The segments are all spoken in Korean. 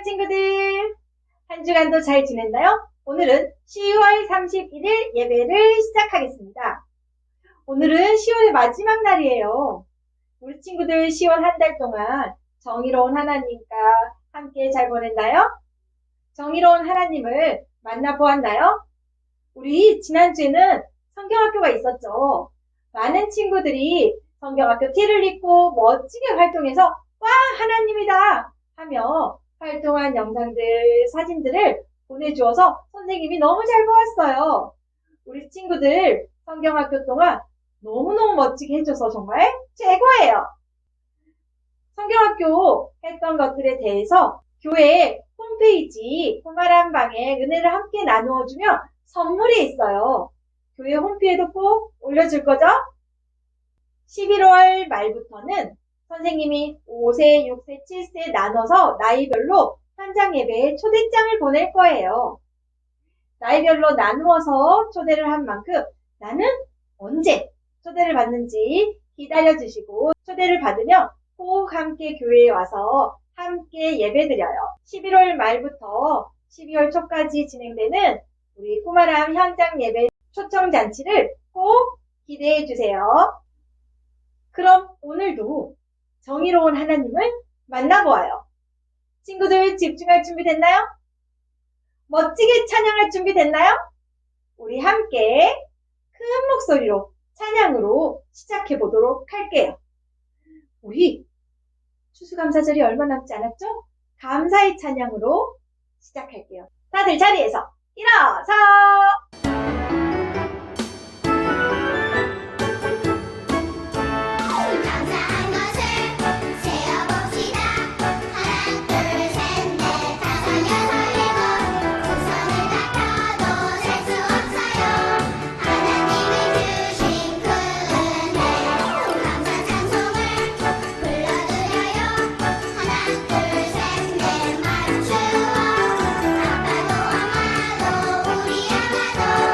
친구들! 한 주간도 잘 지냈나요? 오늘은 10월 31일 예배를 시작하겠습니다. 오늘은 10월의 마지막 날이에요. 우리 친구들 10월 한 달 동안 정의로운 하나님과 함께 잘 보냈나요? 정의로운 하나님을 만나보았나요? 우리 지난주에는 성경학교가 있었죠. 많은 친구들이 성경학교 티를 입고 멋지게 활동해서 와, 하나님이다! 하며 활동한 영상들, 사진들을 보내주어서 선생님이 너무 잘 보았어요. 우리 친구들 성경학교 동안 너무너무 멋지게 해줘서 정말 최고예요. 성경학교 했던 것들에 대해서 교회 홈페이지 포마란방에 은혜를 함께 나누어주면 선물이 있어요. 교회 홈페이지에도 꼭 올려줄 거죠? 11월 말부터는 선생님이 5세, 6세, 7세 나눠서 나이별로 현장 예배에 초대장을 보낼 거예요. 나이별로 나누어서 초대를 한 만큼 나는 언제 초대를 받는지 기다려주시고 초대를 받으면 꼭 함께 교회에 와서 함께 예배드려요. 11월 말부터 12월 초까지 진행되는 우리 포마람 현장 예배 초청잔치를 꼭 기대해 주세요. 그럼 오늘도 정의로운 하나님을 만나보아요. 친구들 집중할 준비 됐나요? 멋지게 찬양할 준비 됐나요? 우리 함께 큰 목소리로 찬양으로 시작해 보도록 할게요. 우리 추수감사절이 얼마 남지 않았죠? 감사의 찬양으로 시작할게요. 다들 자리에서 일어서! 우리 아마도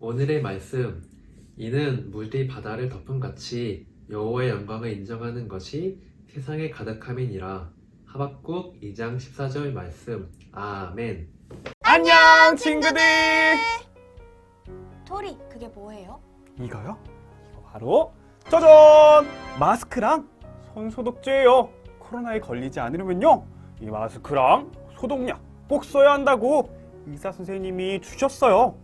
오늘의 말씀, 이는 물이 바다를 덮음같이 여호와의 영광을 인정하는 것이 세상에 가득함이니라. 하박국 2장 14절 말씀. 아멘. 안녕 친구들! 토리, 그게 뭐예요? 이거요? 이거 바로 짜잔! 마스크랑 손소독제예요. 코로나에 걸리지 않으려면요, 이 마스크랑 소독약 꼭 써야 한다고 의사 선생님이 주셨어요.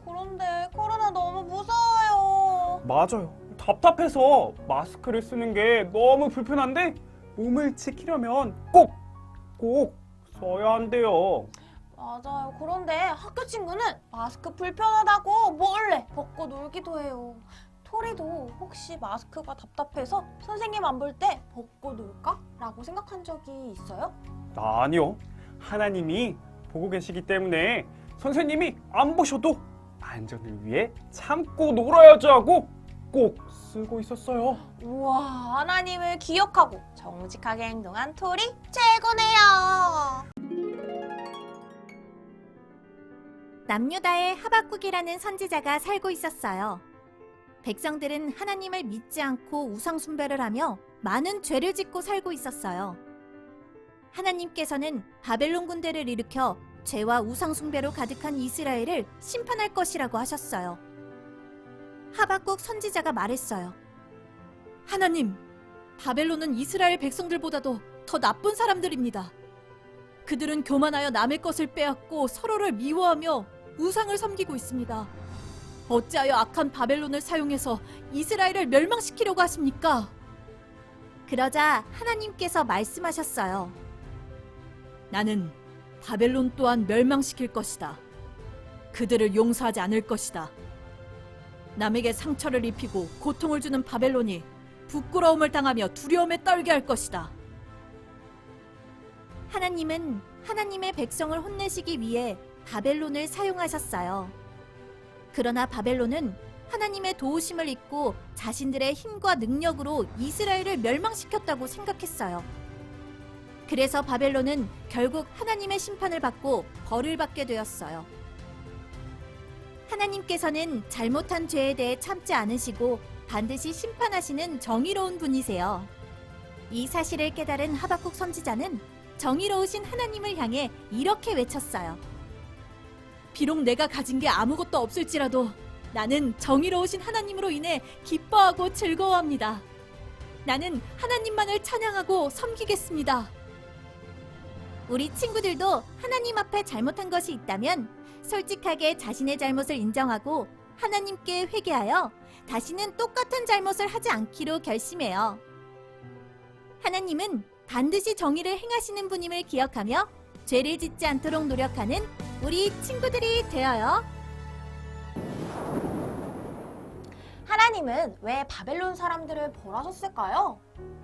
그런데 코로나 너무 무서워요. 맞아요. 답답해서 마스크를 쓰는 게 너무 불편한데 몸을 지키려면 꼭 써야 한대요. 맞아요. 그런데 학교 친구는 마스크 불편하다고 몰래 벗고 놀기도 해요. 토리도 혹시 마스크가 답답해서 선생님 안 볼 때 벗고 놀까? 라고 생각한 적이 있어요? 아니요. 하나님이 보고 계시기 때문에 선생님이 안 보셔도 안전을 위해 참고 놀아야지 하고 꼭 쓰고 있었어요. 우와, 하나님을 기억하고 정직하게 행동한 토리 최고네요. 남유다에 하박국이라는 선지자가 살고 있었어요. 백성들은 하나님을 믿지 않고 우상 숭배를 하며 많은 죄를 짓고 살고 있었어요. 하나님께서는 바벨론 군대를 일으켜 죄와 우상 숭배로 가득한 이스라엘을 심판할 것이라고 하셨어요. 하박국 선지자가 말했어요. 하나님, 바벨론은 이스라엘 백성들보다도 더 나쁜 사람들입니다. 그들은 교만하여 남의 것을 빼앗고 서로를 미워하며 우상을 섬기고 있습니다. 어찌하여 악한 바벨론을 사용해서 이스라엘을 멸망시키려고 하십니까? 그러자 하나님께서 말씀하셨어요. 나는 바벨론 또한 멸망시킬 것이다. 그들을 용서하지 않을 것이다. 남에게 상처를 입히고 고통을 주는 바벨론이 부끄러움을 당하며 두려움에 떨게 할 것이다. 하나님은 하나님의 백성을 혼내시기 위해 바벨론을 사용하셨어요. 그러나 바벨론은 하나님의 도우심을 잊고 자신들의 힘과 능력으로 이스라엘을 멸망시켰다고 생각했어요. 그래서 바벨론은 결국 하나님의 심판을 받고 벌을 받게 되었어요. 하나님께서는 잘못한 죄에 대해 참지 않으시고 반드시 심판하시는 정의로운 분이세요. 이 사실을 깨달은 하박국 선지자는 정의로우신 하나님을 향해 이렇게 외쳤어요. 비록 내가 가진 게 아무것도 없을지라도 나는 정의로우신 하나님으로 인해 기뻐하고 즐거워합니다. 나는 하나님만을 찬양하고 섬기겠습니다. 우리 친구들도 하나님 앞에 잘못한 것이 있다면 솔직하게 자신의 잘못을 인정하고 하나님께 회개하여 다시는 똑같은 잘못을 하지 않기로 결심해요. 하나님은 반드시 정의를 행하시는 분임을 기억하며 죄를 짓지 않도록 노력하는 우리 친구들이 되어요. 하나님은 왜 바벨론 사람들을 벌하셨을까요?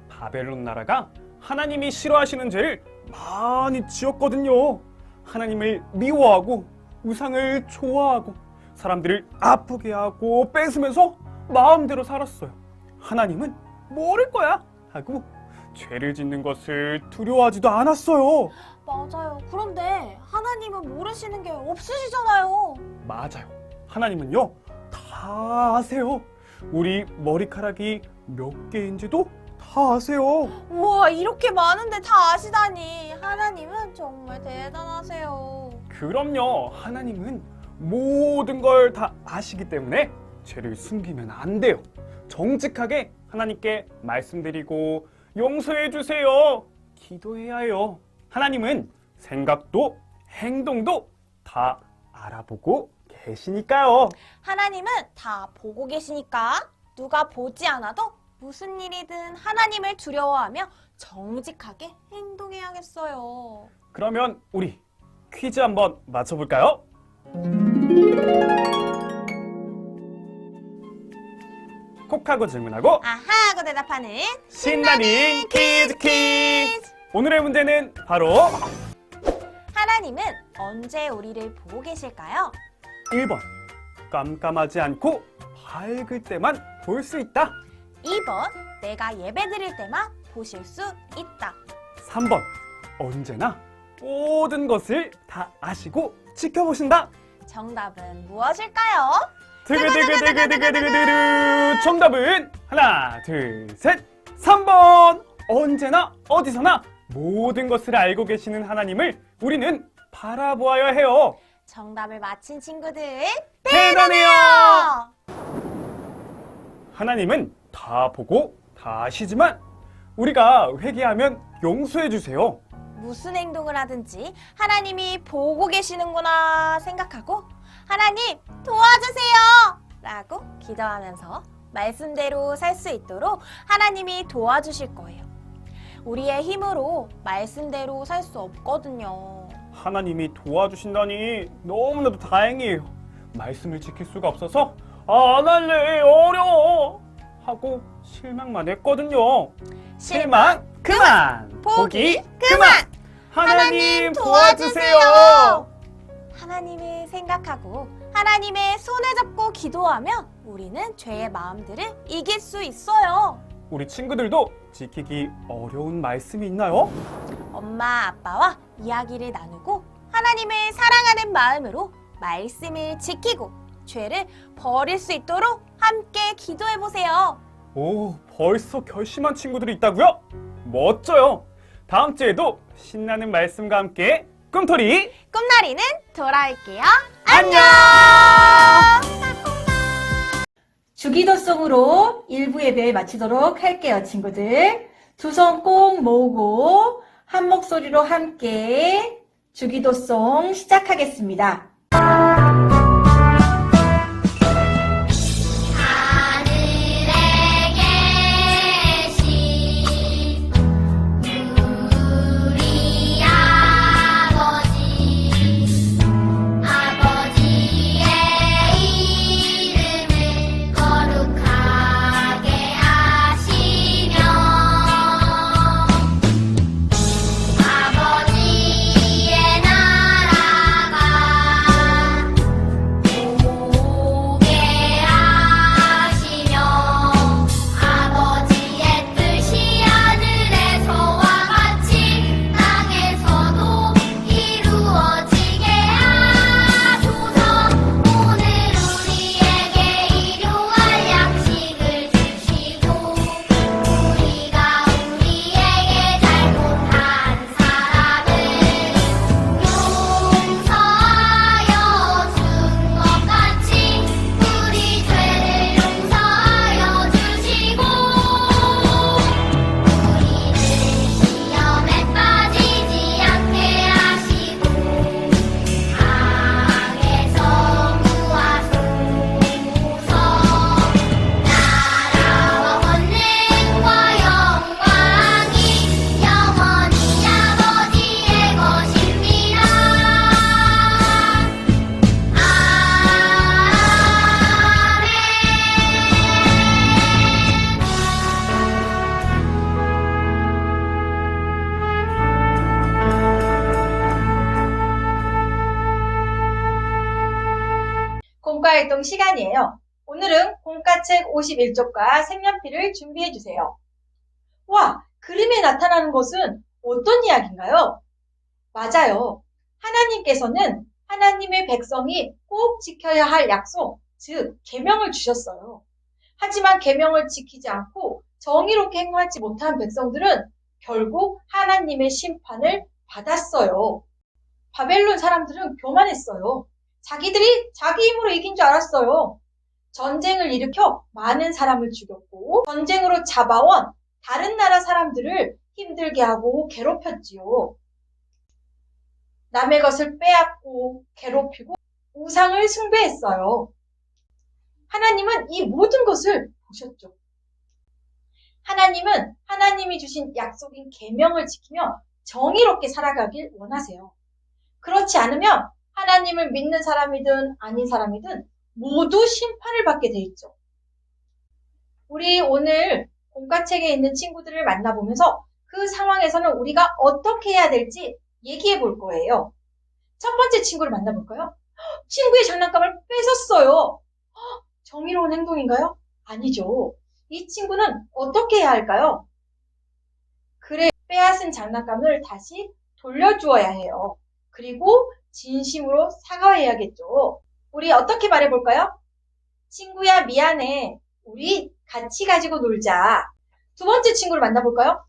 바벨론 나라가 하나님이 싫어하시는 죄를 많이 지었거든요. 하나님을 미워하고 우상을 좋아하고 사람들을 아프게 하고 뺏으면서 마음대로 살았어요. 하나님은 모를 거야 하고 죄를 짓는 것을 두려워하지도 않았어요. 맞아요. 그런데 하나님은 모르시는 게 없으시잖아요. 맞아요. 하나님은요, 다 아세요. 우리 머리카락이 몇 개인지도 다 아세요. 우와, 이렇게 많은데 다 아시다니. 하나님은 정말 대단하세요. 그럼요. 하나님은 모든 걸 다 아시기 때문에 죄를 숨기면 안 돼요. 정직하게 하나님께 말씀드리고 용서해 주세요. 기도해야 해요. 하나님은 생각도 행동도 다 알아보고 계시니까요. 하나님은 다 보고 계시니까 누가 보지 않아도 무슨 일이든 하나님을 두려워하며 정직하게 행동해야겠어요. 그러면 우리 퀴즈 한번 맞춰볼까요? 콕하고 질문하고 아하 하고 대답하는 신나는 퀴즈! 오늘의 문제는 바로 하나님은 언제 우리를 보고 계실까요? 1번 깜깜하지 않고 밝을 때만 볼 수 있다. 2번 내가 예배 드릴 때만 보실 수 있다. 3번 언제나 모든 것을 다 아시고 지켜보신다. 정답은 무엇일까요? 드그드그드그드그드그드. 정답은 하나, 둘, 셋, 3번. 언제나 어디서나 모든 것을 알고 계시는 하나님을 우리는 바라보아야 해요. 정답을 맞힌 친구들 대단해요. 대단해요. 하나님은 다 보고 다 아시지만 우리가 회개하면 용서해 주세요. 무슨 행동을 하든지 하나님이 보고 계시는구나 생각하고 하나님 도와주세요 라고 기도하면서 말씀대로 살 수 있도록 하나님이 도와주실 거예요. 우리의 힘으로 말씀대로 살 수 없거든요. 하나님이 도와주신다니 너무나도 다행이에요. 말씀을 지킬 수가 없어서 안 할래, 어려워 하고 실망만 했거든요. 실망 그만, 포기 그만. 하나님 도와주세요. 하나님을 생각하고 하나님의 손을 잡고 기도하면 우리는 죄의 마음들을 이길 수 있어요. 우리 친구들도 지키기 어려운 말씀이 있나요? 엄마, 아빠와 이야기를 나누고 하나님을 사랑하는 마음으로 말씀을 지키고 죄를 버릴 수 있도록 함께 기도해 보세요. 오, 벌써 결심한 친구들이 있다고요? 멋져요. 다음 주에도 신나는 말씀과 함께 꿈토리 꿈나리는 돌아올게요. 안녕! 주기도송으로 1부 예배 마치도록 할게요, 친구들. 두 손 꼭 모으고 한 목소리로 함께 주기도송 시작하겠습니다. 공과활동 시간이에요. 오늘은 공과책 51쪽과 색연필을 준비해주세요. 와, 그림에 나타나는 것은 어떤 이야기인가요? 맞아요. 하나님께서는 하나님의 백성이 꼭 지켜야 할 약속, 즉 계명을 주셨어요. 하지만 계명을 지키지 않고 정의롭게 행하지 못한 백성들은 결국 하나님의 심판을 받았어요. 바벨론 사람들은 교만했어요. 자기들이 자기 힘으로 이긴 줄 알았어요. 전쟁을 일으켜 많은 사람을 죽였고 전쟁으로 잡아온 다른 나라 사람들을 힘들게 하고 괴롭혔지요. 남의 것을 빼앗고 괴롭히고 우상을 숭배했어요. 하나님은 이 모든 것을 보셨죠. 하나님은 하나님이 주신 약속인 계명을 지키며 정의롭게 살아가길 원하세요. 그렇지 않으면 하나님을 믿는 사람이든 아닌 사람이든 모두 심판을 받게 돼 있죠. 우리 오늘 공과책에 있는 친구들을 만나보면서 그 상황에서는 우리가 어떻게 해야 될지 얘기해 볼 거예요. 첫 번째 친구를 만나볼까요? 친구의 장난감을 뺏었어요. 정의로운 행동인가요? 아니죠. 이 친구는 어떻게 해야 할까요? 그래, 빼앗은 장난감을 다시 돌려주어야 해요. 그리고 진심으로 사과해야겠죠. 우리 어떻게 말해볼까요? 친구야, 미안해. 우리 같이 가지고 놀자. 두 번째 친구를 만나볼까요?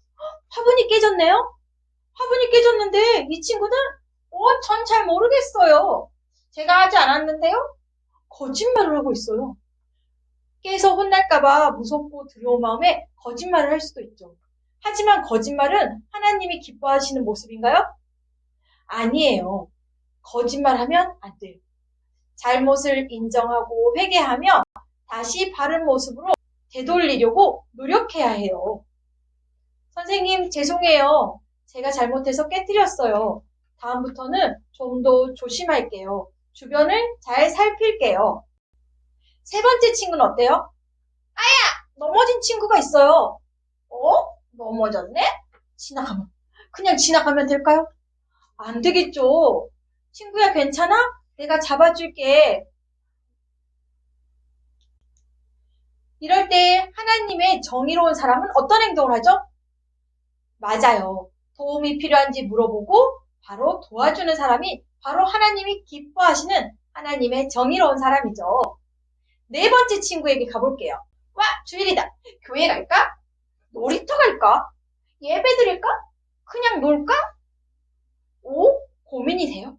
화분이 깨졌네요? 화분이 깨졌는데 이 친구는 전 잘 모르겠어요. 제가 하지 않았는데요? 거짓말을 하고 있어요. 깨서 혼날까봐 무섭고 두려운 마음에 거짓말을 할 수도 있죠. 하지만 거짓말은 하나님이 기뻐하시는 모습인가요? 아니에요. 거짓말하면 안 돼요. 잘못을 인정하고 회개하며 다시 바른 모습으로 되돌리려고 노력해야 해요. 선생님, 죄송해요. 제가 잘못해서 깨뜨렸어요. 다음부터는 좀 더 조심할게요. 주변을 잘 살필게요. 세 번째 친구는 어때요? 넘어진 친구가 있어요. 넘어졌네? 그냥 지나가면 될까요? 안 되겠죠. 친구야, 괜찮아? 내가 잡아줄게. 이럴 때 하나님의 정의로운 사람은 어떤 행동을 하죠? 맞아요. 도움이 필요한지 물어보고 바로 도와주는 사람이 바로 하나님이 기뻐하시는 하나님의 정의로운 사람이죠. 네 번째 친구에게 가볼게요. 와, 주일이다. 교회 갈까? 놀이터 갈까? 예배 드릴까? 그냥 놀까? 고민이 돼요.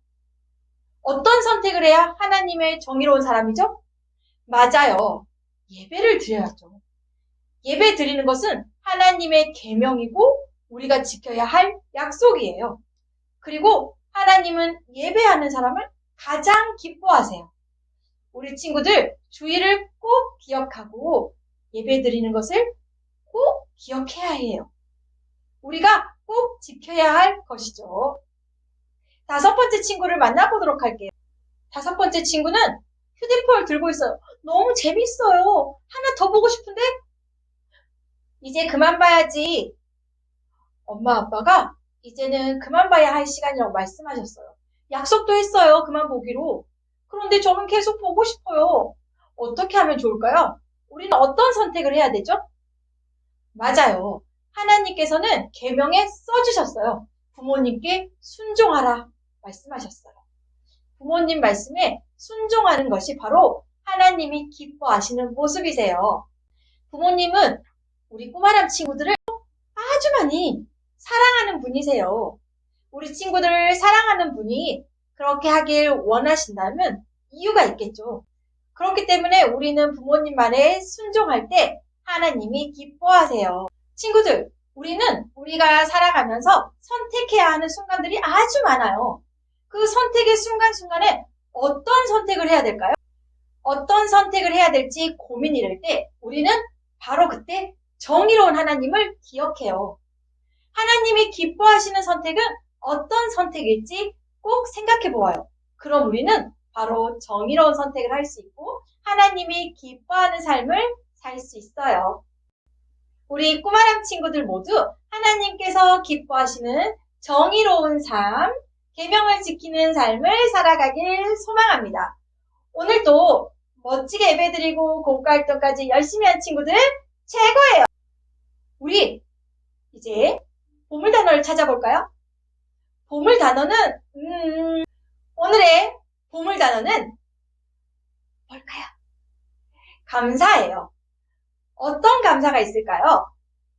어떤 선택을 해야 하나님의 정의로운 사람이죠? 맞아요. 예배를 드려야죠. 예배 드리는 것은 하나님의 계명이고 우리가 지켜야 할 약속이에요. 그리고 하나님은 예배하는 사람을 가장 기뻐하세요. 우리 친구들 주일을 꼭 기억하고 예배 드리는 것을 꼭 기억해야 해요. 우리가 꼭 지켜야 할 것이죠. 다섯 번째 친구를 만나보도록 할게요. 다섯 번째 친구는 휴대폰을 들고 있어요. 너무 재밌어요. 하나 더 보고 싶은데? 이제 그만 봐야지. 엄마 아빠가 이제는 그만 봐야 할 시간이라고 말씀하셨어요. 약속도 했어요. 그만 보기로. 그런데 저는 계속 보고 싶어요. 어떻게 하면 좋을까요? 우리는 어떤 선택을 해야 되죠? 맞아요. 하나님께서는 계명에 써주셨어요. 부모님께 순종하라 말씀하셨어요. 부모님 말씀에 순종하는 것이 바로 하나님이 기뻐하시는 모습이세요. 부모님은 우리 꼬마람 친구들을 아주 많이 사랑하는 분이세요. 우리 친구들을 사랑하는 분이 그렇게 하길 원하신다면 이유가 있겠죠. 그렇기 때문에 우리는 부모님 말에 순종할 때 하나님이 기뻐하세요. 친구들, 우리는 우리가 살아가면서 선택해야 하는 순간들이 아주 많아요. 그 선택의 순간순간에 어떤 선택을 해야 될까요? 어떤 선택을 해야 될지 고민이 될 때 우리는 바로 그때 정의로운 하나님을 기억해요. 하나님이 기뻐하시는 선택은 어떤 선택일지 꼭 생각해 보아요. 그럼 우리는 바로 정의로운 선택을 할 수 있고 하나님이 기뻐하는 삶을 살 수 있어요. 우리 꼬마람 친구들 모두 하나님께서 기뻐하시는 정의로운 삶, 계명을 지키는 삶을 살아가길 소망합니다. 오늘도 멋지게 예배드리고 공과활동까지 열심히 한 친구들 최고예요. 우리 이제 보물 단어를 찾아볼까요? 보물 단어는 오늘의 보물 단어는 뭘까요? 감사예요. 어떤 감사가 있을까요?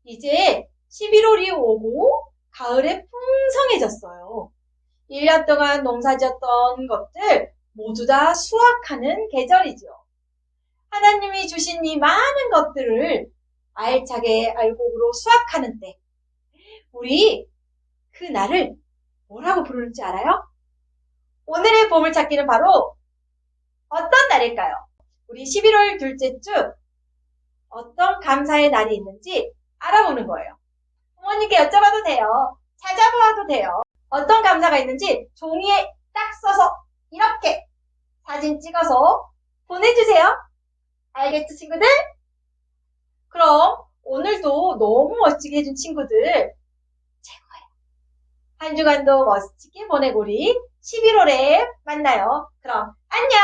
이제 11월이 오고 가을에 풍성해졌어요. 1년 동안 농사지었던 것들 모두 다 수확하는 계절이죠. 하나님이 주신 이 많은 것들을 알차게 알곡으로 수확하는 때 우리 그 날을 뭐라고 부르는지 알아요? 오늘의 보물찾기는 바로 어떤 날일까요? 우리 11월 둘째 주 어떤 감사의 날이 있는지 알아보는 거예요. 부모님께 여쭤봐도 돼요. 찾아보아도 돼요. 어떤 감사가 있는지 종이에 딱 써서 이렇게 사진 찍어서 보내주세요. 알겠죠, 친구들? 그럼 오늘도 너무 멋지게 해준 친구들 최고예요. 한 주간도 멋지게 보내고 우리 11월에 만나요. 그럼 안녕!